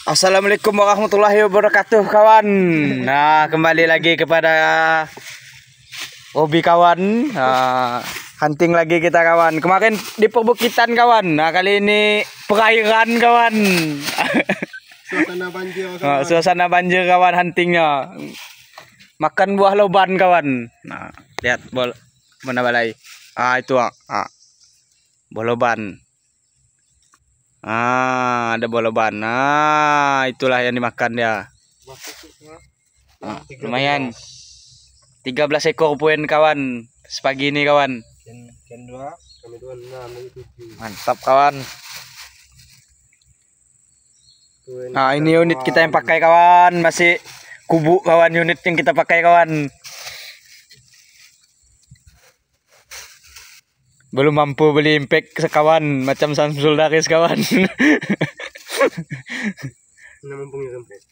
Assalamualaikum warahmatullahi wabarakatuh kawan. Nah, kembali lagi kepada hobi kawan. Hunting lagi kita kawan. Kemarin di perbukitan kawan. Nah, kali ini perairan kawan. Suasana banjir kawan. Suasana banjir kawan huntingnya. Makan buah loban kawan. Nah, lihat mana balai. Itu buah loban. Ada buah loban. Itulah yang dimakan dia. Lumayan. 13 ekor poin kawan sepagi ini kawan. Ken 2, kami 26, Mantap kawan. Nah, ini unit kita yang pakai kawan, masih kubu kawan unit yang kita pakai kawan. Belum mampu beli impact sekawan macam Samsul Daris kawan. Namanya impact.